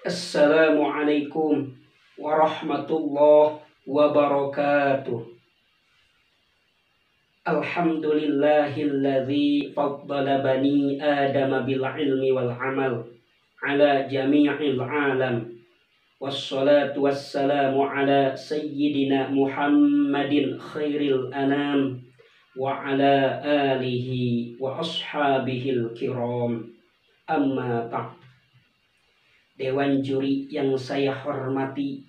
Assalamualaikum warahmatullahi wabarakatuh. Alhamdulillahilladzi faddala bani Adam bil ilmi wal amal ala jami'il alam. Wassalatu wassalamu ala sayyidina Muhammadin khairil anam wa ala alihi wa ashabihil kiram. Amma ba'd. Dewan juri yang saya hormati,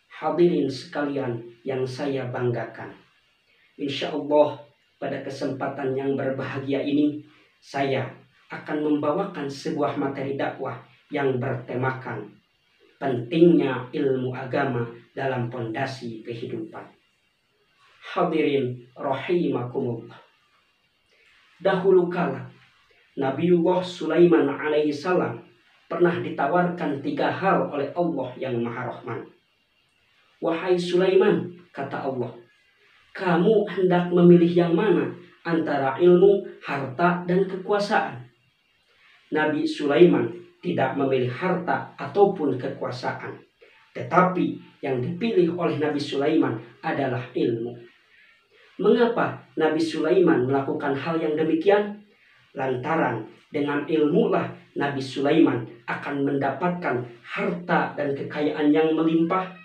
hadirin sekalian yang saya banggakan. Insya Allah pada kesempatan yang berbahagia ini saya akan membawakan sebuah materi dakwah yang bertemakan pentingnya ilmu agama dalam pondasi kehidupan. Hadirin rahimakumullah. Dahulu kala Nabiullah Sulaiman alaihissalam pernah ditawarkan 3 hal oleh Allah yang Maha Rahman. Wahai Sulaiman, kata Allah, kamu hendak memilih yang mana antara ilmu, harta, dan kekuasaan? Nabi Sulaiman tidak memilih harta ataupun kekuasaan, tetapi yang dipilih oleh Nabi Sulaiman adalah ilmu. Mengapa Nabi Sulaiman melakukan hal yang demikian? Lantaran dengan ilmulah Nabi Sulaiman akan mendapatkan harta dan kekayaan yang melimpah,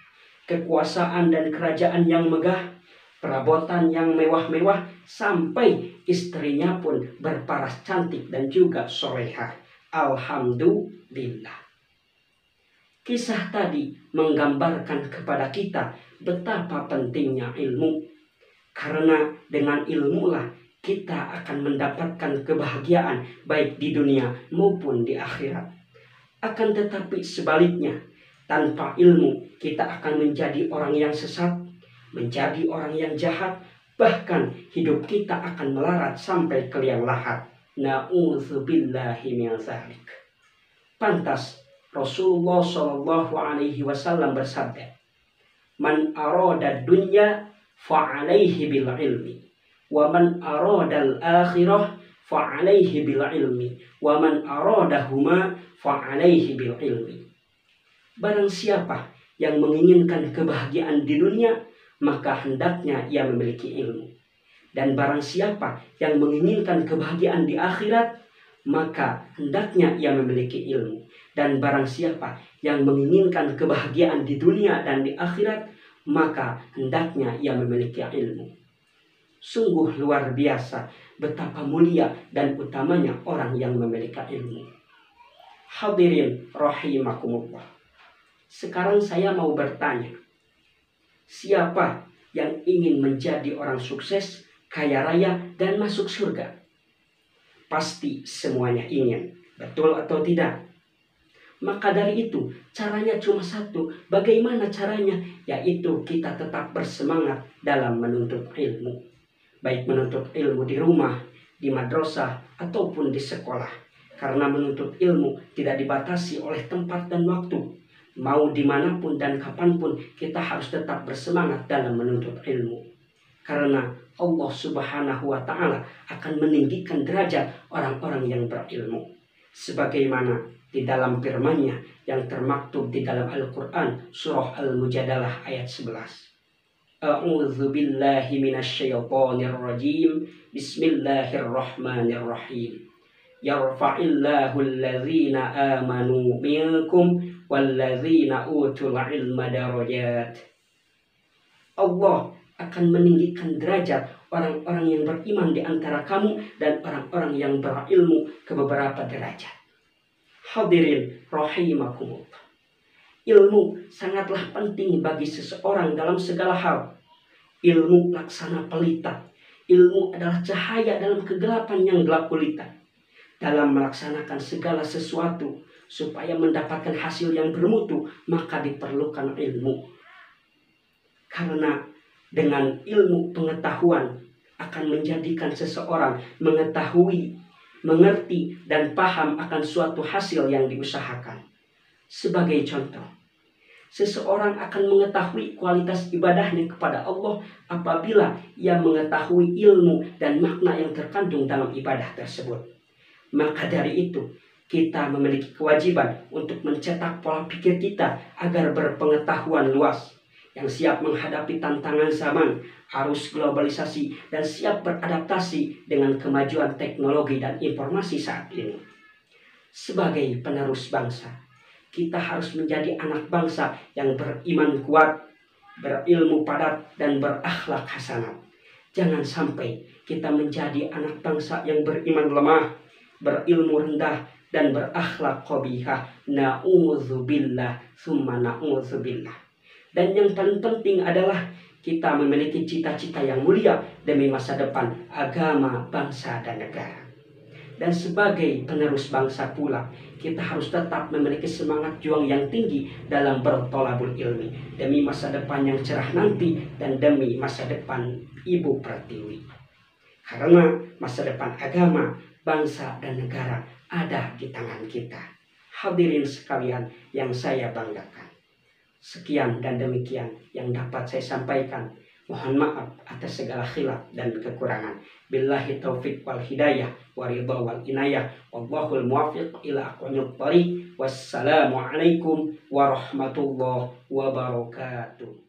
kekuasaan dan kerajaan yang megah, perabotan yang mewah-mewah, sampai istrinya pun berparas cantik dan juga solehah. Alhamdulillah. Kisah tadi menggambarkan kepada kita betapa pentingnya ilmu. Karena dengan ilmulah kita akan mendapatkan kebahagiaan baik di dunia maupun di akhirat. Akan tetapi sebaliknya, tanpa ilmu kita akan menjadi orang yang sesat, menjadi orang yang jahat, bahkan hidup kita akan melarat sampai ke liang lahat. Na'udzubillahi min dzalik. Pantas Rasulullah SAW bersabda, "Man arada dunya fa'alaihi bil ilmi, wa man aradal akhirah fa'alaihi bil ilmi, wa man aradahuma fa'alaihi bil ilmi." Barang siapa yang menginginkan kebahagiaan di dunia, maka hendaknya ia memiliki ilmu. Dan barang siapa yang menginginkan kebahagiaan di akhirat, maka hendaknya ia memiliki ilmu. Dan barang siapa yang menginginkan kebahagiaan di dunia dan di akhirat, maka hendaknya ia memiliki ilmu. Sungguh luar biasa betapa mulia dan utamanya orang yang memiliki ilmu. Hadirin rahimakumullah. Sekarang saya mau bertanya, siapa yang ingin menjadi orang sukses, kaya raya, dan masuk surga? Pasti semuanya ingin, betul atau tidak? Maka dari itu, caranya cuma satu. Bagaimana caranya? Yaitu kita tetap bersemangat dalam menuntut ilmu. Baik menuntut ilmu di rumah, di madrasah, ataupun di sekolah. Karena menuntut ilmu tidak dibatasi oleh tempat dan waktu. Mau dimanapun dan kapanpun kita harus tetap bersemangat dalam menuntut ilmu. Karena Allah Subhanahu wa Ta'ala akan meninggikan derajat orang-orang yang berilmu. Sebagaimana di dalam firman-Nya yang termaktub di dalam Al-Quran surah Al-Mujadalah ayat 11. A'udzu billahi minasyaitonir rajim. Bismillahirrahmanirrahim. Yarfa'illahu allazina amanu minkum wallazina utul ilma darajat. Allah akan meninggikan derajat orang-orang yang beriman di antara kamu dan orang-orang yang berilmu ke beberapa derajat. Hadirin rahimakumullah. Ilmu sangatlah penting bagi seseorang dalam segala hal. Ilmu laksana pelita. Ilmu adalah cahaya dalam kegelapan yang gelap gulita. Dalam melaksanakan segala sesuatu supaya mendapatkan hasil yang bermutu, maka diperlukan ilmu. Karena dengan ilmu pengetahuan akan menjadikan seseorang mengetahui, mengerti, dan paham akan suatu hasil yang diusahakan. Sebagai contoh, seseorang akan mengetahui kualitas ibadahnya kepada Allah apabila ia mengetahui ilmu dan makna yang terkandung dalam ibadah tersebut. Maka dari itu, Kita memiliki kewajiban untuk mencetak pola pikir kita agar berpengetahuan luas, yang siap menghadapi tantangan zaman, arus globalisasi, dan siap beradaptasi dengan kemajuan teknologi dan informasi saat ini. Sebagai penerus bangsa, kita harus menjadi anak bangsa yang beriman kuat, berilmu padat, dan berakhlak hasanah. Jangan sampai kita menjadi anak bangsa yang beriman lemah, berilmu rendah, dan berakhlak qabihah. Na'udzubillah, summa na'udzubillah. Dan yang paling penting adalah kita memiliki cita-cita yang mulia demi masa depan agama, bangsa, dan negara. Dan sebagai penerus bangsa pula, kita harus tetap memiliki semangat juang yang tinggi dalam bertolabul ilmi demi masa depan yang cerah nanti dan demi masa depan Ibu Pertiwi. Karena masa depan agama, bangsa, dan negara ada di tangan kita. Hadirin sekalian yang saya banggakan. Sekian dan demikian yang dapat saya sampaikan. Mohon maaf atas segala khilaf dan kekurangan. Billahi taufiq wal hidayah wa ridha wal inayah. Wallahul muwaffiq ila aqwamit thariq. Wassalamualaikum warahmatullahi wabarakatuh.